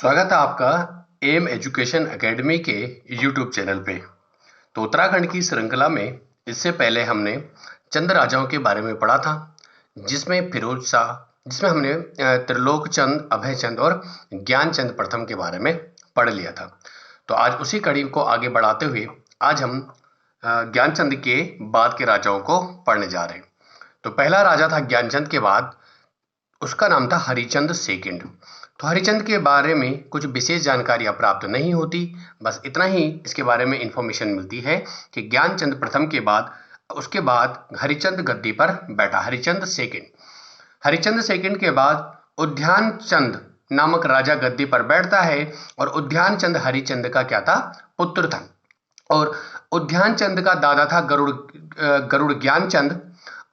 स्वागत है आपका एम एजुकेशन एकेडमी के यूट्यूब चैनल पे। तो उत्तराखंड की श्रृंखला में इससे पहले हमने चंद राजाओं के बारे में पढ़ा था, जिसमें फिरोज शाह, जिसमें हमने त्रिलोक चंद, अभय चंद और ज्ञानचंद प्रथम के बारे में पढ़ लिया था। तो आज उसी कड़ी को आगे बढ़ाते हुए आज हम ज्ञानचंद के बाद के राजाओं को पढ़ने जा रहे हैं। तो पहला राजा था ज्ञानचंद के बाद, उसका नाम था हरिचंद सेकंड। तो हरिचंद के बारे में कुछ विशेष जानकारियां प्राप्त नहीं होती, बस इतना ही इसके बारे में इंफॉर्मेशन मिलती है कि ज्ञानचंद प्रथम के बाद उसके बाद हरिचंद गद्दी पर बैठा, हरिचंद सेकंड। हरिचंद सेकंड के बाद उद्यान चंद नामक राजा गद्दी पर बैठता है और उद्यान चंद हरिचंद का क्या था, पुत्र था। और उद्यान चंद का दादा था गरुड़ ज्ञानचंद।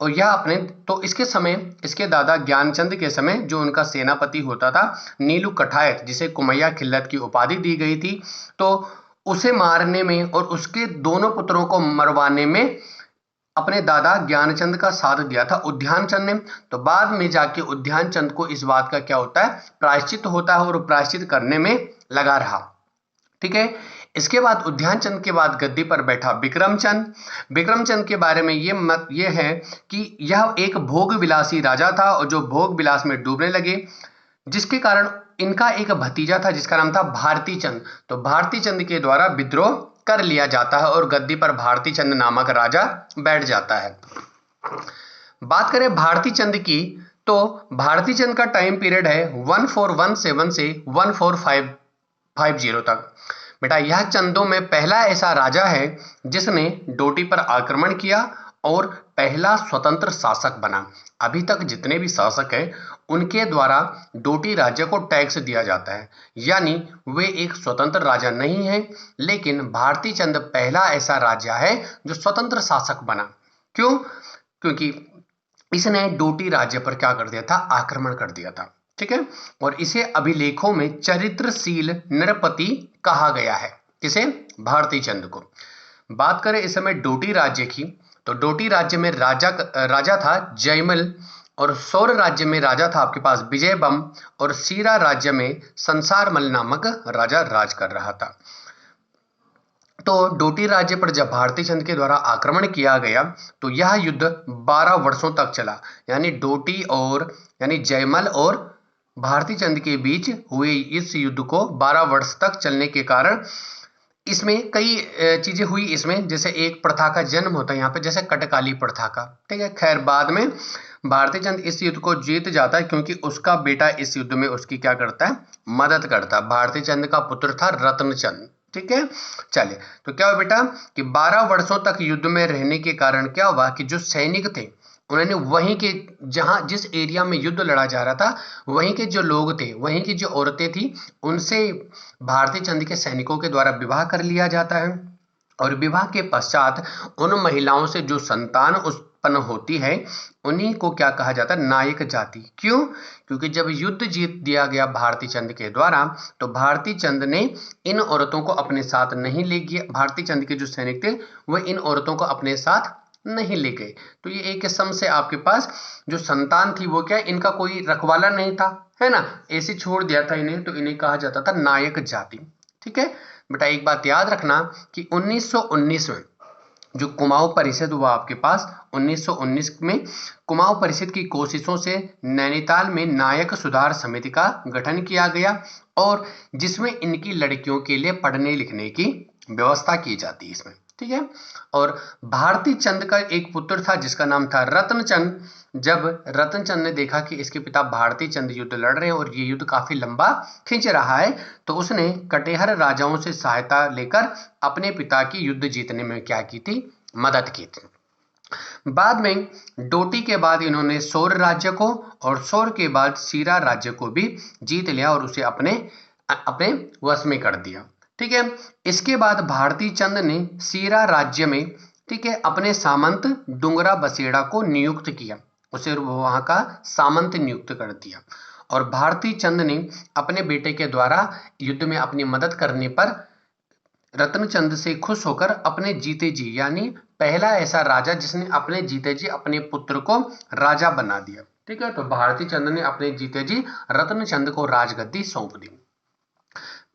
और यह अपने तो इसके समय, इसके दादा ज्ञानचंद के समय जो उनका सेनापति होता था नीलू कठायत, जिसे कुमैया खिल्लत की उपाधि दी गई थी, तो उसे मारने में और उसके दोनों पुत्रों को मरवाने में अपने दादा ज्ञानचंद का साथ दिया था उद्यानचंद ने। तो बाद में जाके उद्यानचंद को इस बात का क्या होता है, प्रायश्चित होता है और प्रायश्चित करने में लगा रहा। ठीक है। इसके बाद उद्यानचंद के बाद गद्दी पर बैठा विक्रमचंद। विक्रमचंद के बारे में ये है कि यह एक भोग विलासी राजा था और जो भोग विलास में डूबने लगे, जिसके कारण इनका एक भतीजा था जिसका नाम था भारती चंद। तो भारती चंद के द्वारा विद्रोह कर लिया जाता है और गद्दी पर भारती चंद नामक राजा बैठ जाता है। बात करें भारती चंद की, तो भारती चंद का टाइम पीरियड है 1417 से 1450 तक। बेटा यह चंदों में पहला ऐसा राजा है जिसने डोटी पर आक्रमण किया और पहला स्वतंत्र शासक बना। अभी तक जितने भी शासक हैं उनके द्वारा डोटी राज्य को टैक्स दिया जाता है, यानी वे एक स्वतंत्र राजा नहीं है, लेकिन भारती चंद पहला ऐसा राजा है जो स्वतंत्र शासक बना। क्यों? क्योंकि इसने डोटी राज्य पर क्या कर दिया था, आक्रमण कर दिया था। ठीक है। और इसे अभिलेखों में चरित्रशील नरपति कहा गया है। किसे? भारती चंद को। बात करें इस समय डोटी राज्य की, तो डोटी राज्य में राजा था जयमल, और सौर राज्य में राजा था आपके पास विजयबम, और सीरा राज्य में संसारमल नामक राजा राज कर रहा था। तो डोटी राज्य पर जब भारती चंद के द्वारा आक्रमण किया गया तो यह युद्ध 12 वर्षों तक चला, यानी डोटी और यानी जयमल और भारती चंद के बीच हुए इस युद्ध को 12 वर्ष तक चलने के कारण इसमें कई चीजें हुई। इसमें जैसे एक प्रथा का जन्म होता है यहाँ पे, जैसे कटकाली प्रथा का। ठीक है। खैर बाद में भारती चंद इस युद्ध को जीत जाता है क्योंकि उसका बेटा इस युद्ध में उसकी क्या करता है, मदद करता है। भारती चंद का पुत्र था रत्नचंद। ठीक है। चलिए, तो क्या हुआ बेटा कि 12 वर्षों तक युद्ध में रहने के कारण क्या हुआ कि जो सैनिक थे उन्होंने वहीं के, जहां जिस एरिया में युद्ध लड़ा जा रहा था, वहीं के जो लोग थे, वहीं की जो औरतें थी, उनसे भारती चंद के सैनिकों के द्वारा विवाह कर लिया जाता है। और विवाह के पश्चात उन महिलाओं से जो संतान उत्पन्न होती है उन्हीं को क्या कहा जाता है, नायक जाति। क्यों? क्योंकि जब युद्ध जीत दिया गया भारती चंद के द्वारा तो भारती चंद ने इन औरतों को अपने साथ नहीं ले गया। भारती चंद के जो सैनिक थे वह इन औरतों को अपने साथ नहीं ले गए। तो ये एक किस्म से आपके पास जो संतान थी वो क्या, इनका कोई रखवाला नहीं था, है ना, ऐसे छोड़ दिया था इन्हें, तो इन्हें कहा जाता था नायक जाति। ठीक है। बेटा एक बात याद रखना कि 1919 में जो कुमाऊं परिषद हुआ आपके पास, 1919 में कुमाऊं परिषद की कोशिशों से नैनीताल में नायक सुधार समिति का गठन किया गया और जिसमें इनकी लड़कियों के लिए पढ़ने लिखने की व्यवस्था की जाती है इसमें। ठीक है। और भारती चंद का एक पुत्र था जिसका नाम था रत्नचंद। जब रत्नचंद ने देखा कि इसके पिता भारती चंद युद्ध लड़ रहे हैं और ये युद्ध काफी लंबा खिंच रहा है, तो उसने कटेहर राजाओं से सहायता लेकर अपने पिता की युद्ध जीतने में क्या की थी, मदद की थी। बाद में डोटी के बाद इन्होंने सौर राज्य को और सौर के बाद सीरा राज्य को भी जीत लिया और उसे अपने अपने वश में कर दिया। ठीक है। इसके बाद भारती चंद ने सीरा राज्य में, ठीक है, अपने सामंत डुंगरा बसेड़ा को नियुक्त किया, उसे वहां का सामंत नियुक्त कर दिया। और भारती चंद ने अपने बेटे के द्वारा युद्ध में अपनी मदद करने पर रत्नचंद से खुश होकर अपने जीते जी, यानी पहला ऐसा राजा जिसने अपने जीते जी अपने पुत्र को राजा बना दिया। ठीक है। तो भारती चंद ने अपने जीते जी रत्नचंद को राजगद्दी सौंप दी।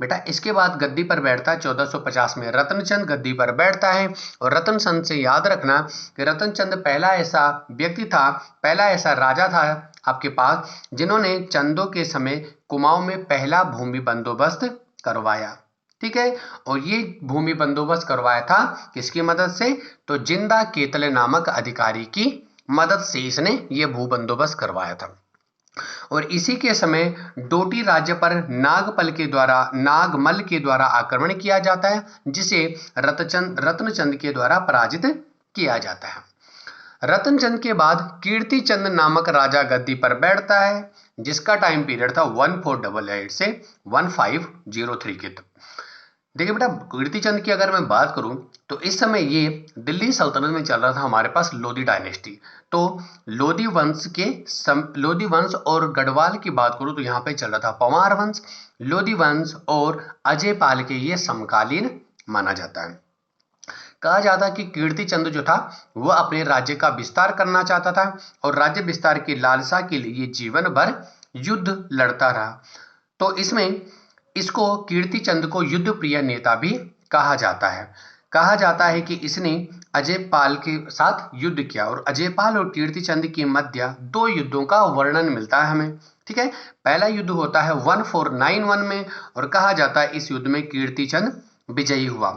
बेटा इसके बाद गद्दी पर बैठता है 1450 में रतनचंद गद्दी पर बैठता है। और रतनचंद से याद रखना कि रतनचंद पहला ऐसा व्यक्ति था, पहला ऐसा राजा था आपके पास जिन्होंने चंदों के समय कुमाऊं में पहला भूमि बंदोबस्त करवाया। ठीक है, और ये भूमि बंदोबस्त करवाया था किसकी मदद से? तो जिंदा केतले नामक अधिकारी की मदद से इसने ये भू बंदोबस्त करवाया था। और इसी के समय डोटी राज्य पर नागमल के द्वारा आक्रमण किया जाता है, जिसे रत्नचंद के द्वारा पराजित किया जाता है। रतनचंद के बाद कीर्तिचंद नामक राजा गद्दी पर बैठता है, जिसका टाइम पीरियड था 1488 से 1503 के तक। देखिए बेटा कीर्तिचंद की अगर मैं बात करूं तो इस समय ये दिल्ली सल्तनत में चल रहा था हमारे पास लोधी डायनेस्टी। तो लोधी वंश और गढ़वाल की बात करूं तो यहाँ पे चल रहा था पंवार वंश। लोधी वंश और अजयपाल के ये समकालीन माना जाता है। कहा जाता है कि कीर्तिचंद जो था वह अपने राज्य का विस्तार करना चाहता था और राज्य विस्तार की लालसा के लिए जीवन भर युद्ध लड़ता रहा। तो इसमें इसको कीर्तिचंद को युद्ध प्रिय नेता भी कहा जाता है। कहा जाता है कि इसने अजयपाल के साथ युद्ध किया और अजयपाल और कीर्तिचंद के मध्य 2 युद्धों का वर्णन मिलता है हमें। ठीक है, पहला युद्ध होता है 1491 में और कहा जाता है इस युद्ध में कीर्तिचंद विजयी हुआ।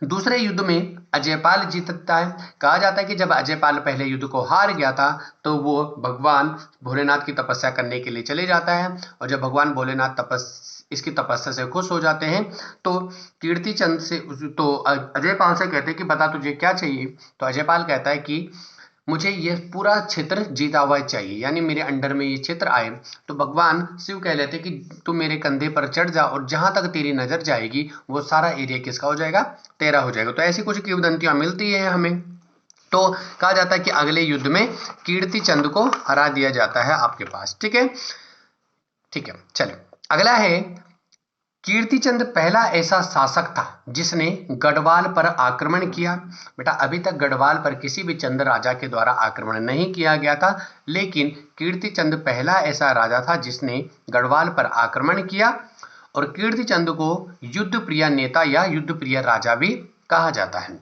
दूसरे युद्ध में अजयपाल जीतता है। कहा जाता है कि जब अजयपाल पहले युद्ध को हार गया था तो वो भगवान भोलेनाथ की तपस्या करने के लिए चले जाता है और जब भगवान भोलेनाथ इसकी तपस्या से खुश हो जाते हैं तो कीर्तिचंद से तो अजयपाल से कहते हैं कि बता तुझे क्या चाहिए। तो अजयपाल कहता है कि मुझे ये पूरा क्षेत्र जीता हुआ चाहिए, यानी मेरे अंडर में ये क्षेत्र आए। तो भगवान शिव कह लेते कि तू मेरे कंधे पर चढ़ जा और जहां तक तेरी नजर जाएगी वो सारा एरिया किसका हो जाएगा? तेरा हो जाएगा। तो ऐसी कुछ किंवदंतियां मिलती है हमें। तो कहा जाता है कि अगले युद्ध में कीर्तिचंद को हरा दिया जाता है आपके पास। ठीक है, चलो अगला है कीर्तिचंद पहला ऐसा शासक था जिसने गढ़वाल पर आक्रमण किया। बेटा अभी तक गढ़वाल पर किसी भी चंद राजा के द्वारा आक्रमण नहीं किया गया था, लेकिन कीर्तिचंद पहला ऐसा राजा था जिसने गढ़वाल पर आक्रमण किया और कीर्तिचंद को युद्ध प्रिय नेता या युद्ध प्रिय राजा भी कहा जाता है।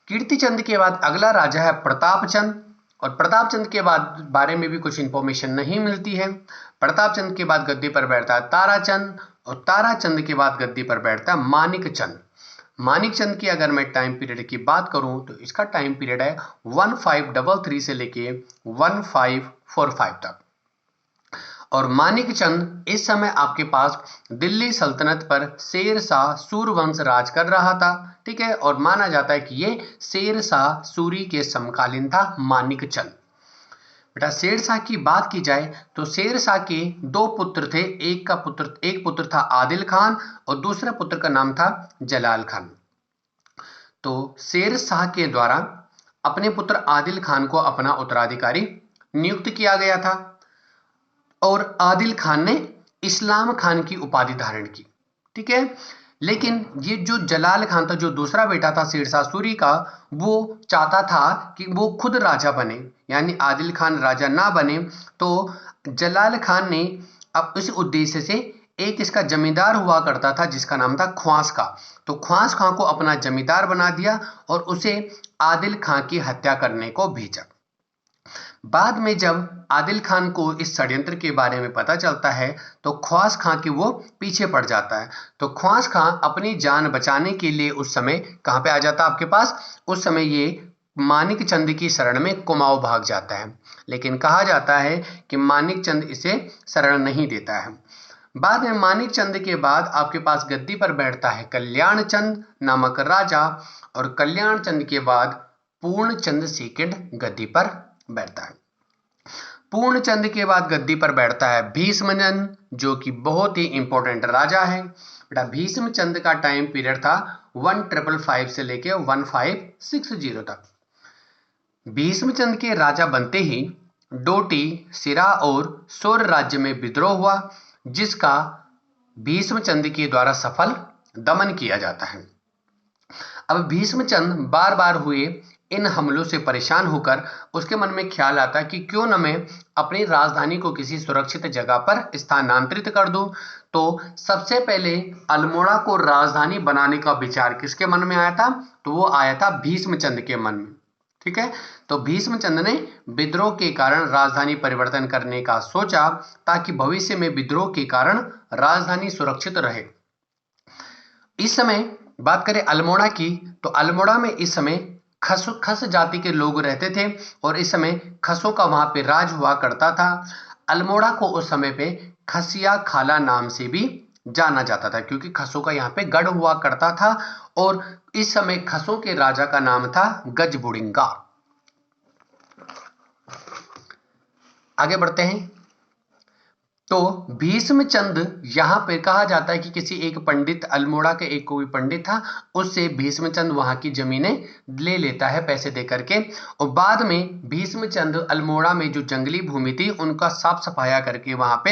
कीर्तिचंद के बाद अगला राजा है प्रतापचंद और प्रतापचंद के बाद बारे में भी कुछ इंफॉर्मेशन नहीं मिलती है। प्रतापचंद के बाद गद्दी पर बैठता है ताराचंद और ताराचंद के बाद गद्दी पर बैठता है मानिकचंद। मानिकचंद की अगर मैं टाइम पीरियड की बात करूं तो इसका टाइम पीरियड है 1533 से लेके 1545 तक। और मानिकचंद इस समय आपके पास दिल्ली सल्तनत पर शेरशाह सूरवंश राज कर रहा था। ठीक है, और माना जाता है कि ये शेरशाह सूरी के समकालीन था मानिकचंद। बेटा शेरशाह की बात की जाए तो शेरशाह के 2 पुत्र थे। एक पुत्र था आदिल खान और दूसरे पुत्र का नाम था जलाल खान। तो शेरशाह के द्वारा अपने पुत्र आदिल खान को अपना उत्तराधिकारी नियुक्त किया गया था और आदिल खान ने इस्लाम खान की उपाधि धारण की। ठीक है, लेकिन ये जो जलाल खान था, जो दूसरा बेटा था शेरशाह सूरी का, वो चाहता था कि वो खुद राजा बने, यानी आदिल खान राजा ना बने। तो जलाल खान ने अब इस उद्देश्य से एक इसका जमींदार हुआ करता था जिसका नाम था ख्वास खां। तो ख्वास खां को अपना जमींदार बना दिया और उसे आदिल खां की हत्या करने को भेजा। बाद में जब आदिल खान को इस षड्यंत्र के बारे में पता चलता है तो ख्वास खां की वो पीछे पड़ जाता है। तो ख्वास खां अपनी जान बचाने के लिए उस समय कहां पे आ जाता है आपके पास? उस समय ये मानिकचंद की शरण में कुमाऊं भाग जाता है, लेकिन कहा जाता है कि मानिकचंद इसे शरण नहीं देता है। बाद में मानिकचंद के बाद आपके पास गद्दी पर बैठता है कल्याणचंद नामक राजा और कल्याणचंद के बाद पूर्णचंद सेकंड गद्दी पर बैठता है। पूर्णचंद के बाद गद्दी पर बैठता है भीष्मचंद, जो कि बहुत ही इंपॉर्टेंट राजा है। बेटा भीष्मचंद का टाइम पीरियड था 1555 से लेके 1560 तक। भीष्मचंद के राजा बनते ही डोटी, सिरा और सोर राज्य में विद्रोह हुआ, जिसका भीष्मचंद के द्वारा सफल दमन किया जाता है। अब भीष्मचंद बार बार हुए इन हमलों से परेशान होकर उसके मन में ख्याल आता कि क्यों न मैं अपनी राजधानी को किसी सुरक्षित जगह पर स्थानांतरित कर दूं। तो सबसे पहले अल्मोड़ा को राजधानी बनाने का विचार किसके मन में आया था? तो वो आया था भीष्मचंद के मन में। ठीक है, तो भीष्मचंद ने विद्रोह के कारण राजधानी परिवर्तन करने का सोचा ताकि भविष्य में विद्रोह के कारण राजधानी सुरक्षित रहे। इस समय बात करें अल्मोड़ा की, तो अल्मोड़ा में इस समय खस जाति के लोग रहते थे और इस समय खसों का वहां पे राज हुआ करता था। अल्मोड़ा को उस समय पे खसिया खाला नाम से भी जाना जाता था क्योंकि खसों का यहाँ पे गढ़ हुआ करता था और इस समय खसों के राजा का नाम था गजबुडिंगा। आगे बढ़ते हैं। तो भीष्मचंद यहाँ पे कहा जाता है कि किसी एक पंडित, अल्मोड़ा के एक कोई पंडित था, उससे भीष्मचंद वहां की जमीनें ले लेता है पैसे दे करके और बाद में भीष्मचंद अल्मोड़ा में जो जंगली भूमि थी उनका साफ सफाया करके वहां पे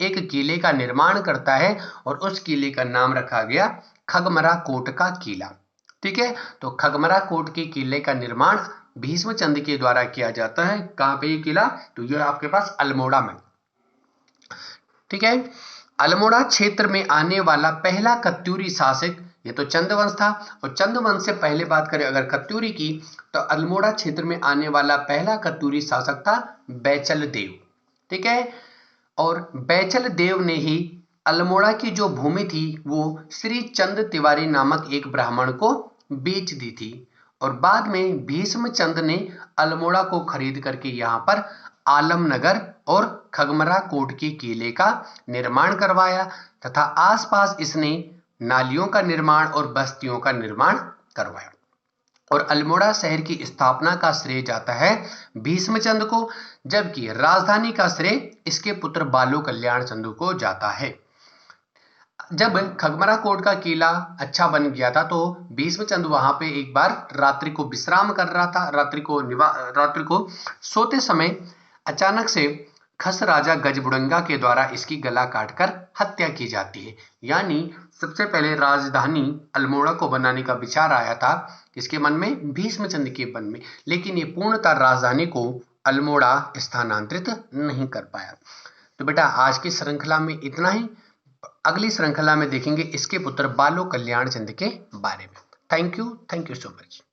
एक किले का निर्माण करता है और उस किले का नाम रखा गया खगमरा कोट का किला। ठीक है, तो खगमरा कोट के किले का निर्माण भीष्मचंद के द्वारा किया जाता है। कहां पे ये किला? तो ये आपके पास अल्मोड़ा में। ठीक है, अल्मोड़ा क्षेत्र में आने वाला पहला कत्यूरी शासक ये तो चंदवंश था और चंदवंश से पहले बात करें अगर कत्यूरी की, तो अल्मोड़ा क्षेत्र में आने वाला पहला कत्यूरी शासक था बैचल देव। ठीक है, और बैचल देव ने ही अल्मोड़ा की जो भूमि थी वो श्री चंद तिवारी नामक एक ब्राह्मण को बेच दी थी और बाद में भीष्मचंद ने अल्मोड़ा को खरीद करके यहाँ पर आलमनगर और खगमरा कोट के किले का निर्माण करवाया तथा आसपास इसने नालियों का निर्माण और बस्तियों का निर्माण करवाया और अल्मोड़ा शहर की स्थापना का श्रेय जाता है भीष्मचंद को, जबकि राजधानी का श्रेय इसके पुत्र बालो कल्याण चंद को जाता है। जब खगमरा कोट का किला अच्छा बन गया था तो भीष्मचंद वहां पे एक बार रात्रि को विश्राम कर रहा था। रात्रि को सोते समय अचानक से खस राजा गजबुडंगा के द्वारा इसकी गला काटकर हत्या की जाती है। यानी सबसे पहले राजधानी अल्मोड़ा को बनाने का विचार आया था किसके मन में? भीष्मचंद के मन में, लेकिन ये पूर्णतः राजधानी को अल्मोड़ा स्थानांतरित नहीं कर पाया। तो बेटा आज की श्रृंखला में इतना ही। अगली श्रृंखला में देखेंगे इसके पुत्र बालो कल्याण चंद के बारे में। Thank you so much.